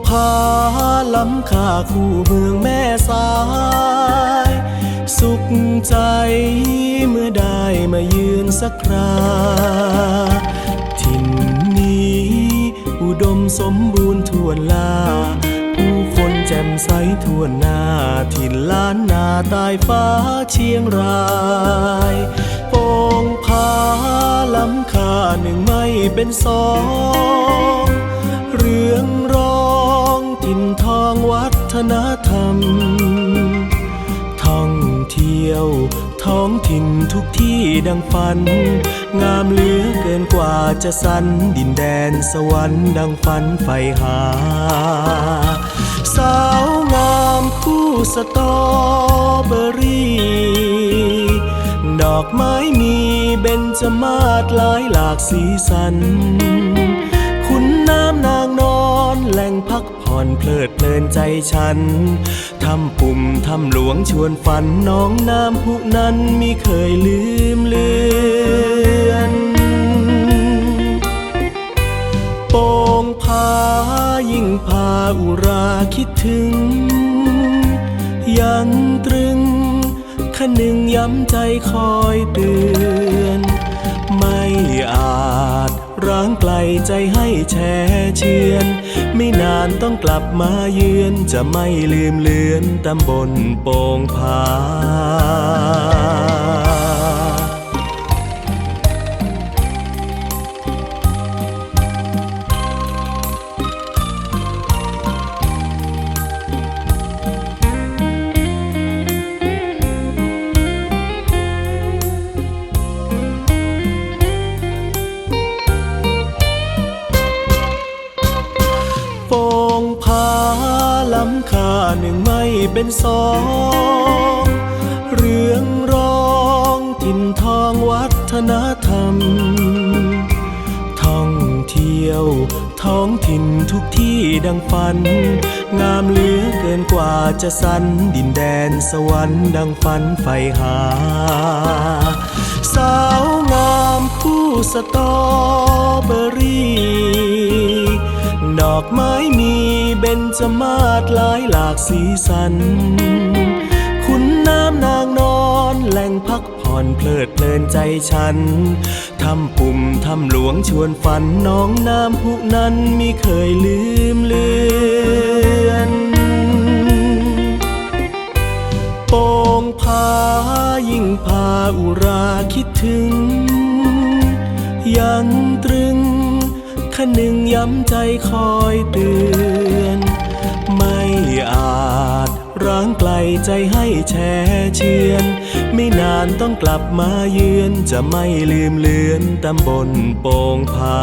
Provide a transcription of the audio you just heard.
ผาล้ำค่าคู่เมืองแม่สายสุขใจเมื่อได้มายืนสักคราถิ่นนี้อุดมสมบูรณ์ทั่วลาผู้คนแจ่มใสทั่วหน้าถิ่นล้านนาใต้ฟ้าเชียงรายโป่งผาล้ำค่าหนึ่งไม่เป็นสองเรื่องร้องถิ่นทองวัฒนธรรมท่องเที่ยวท้องถิ่นทุกที่ดังฝันงามเหลือเกินกว่าจะสรรดินแดนสวรรค์ดังฝันใฝ่หาสาวงามคู่สตรอเบอรี่ดอกไม้มีเบญจมาศหลายหลากสีสันคุณน้ำนางนอนแหล่งพักผ่อนเพลิดเพลินใจฉันทำปุ่มทำหลวงชวนฝันน้องน้ำพุนั้นมิเคยลืมเลือนโป่งผายิ่งพาอุราคิดถึงยังตรึงคะนึงย้ำใจคอยเตือนไม่อาจร้างไกลใจให้แช่เชือนไม่นานต้องกลับมาเยือนจะไม่ลืมเลือนตำบลโป่งผาโป่งผาล้ำค่าหนึ่งไม่เป็นสองเรื่องร้องถิ่นทองวัฒนธรรมท่องเที่ยวท้องถิ่นทุกที่ดังฝันงามเหลือเกินกว่าจะสรรดินแดนสวรรค์ดังฝันใฝ่หาสาวงามคู่สตรอเบอรี่ดอกไม้มีเบญจมาศหลายหลากสีสันคุณน้ำนางนอนแหล่งพักผ่อนเพลิดเพลินใจฉันทำปุ่มทำหลวงชวนฝันน้องน้ำพุนั้นมิเคยลืมเลือนโป่งผายิ่งพาอุราคิดถึงยังตรึงคะนึงย้ำใจคอยเตือนไม่อาจร้างไกลใจให้แช่เชือนไม่นานต้องกลับมาเยือนจะไม่ลืมเลือนตำบลโป่งผา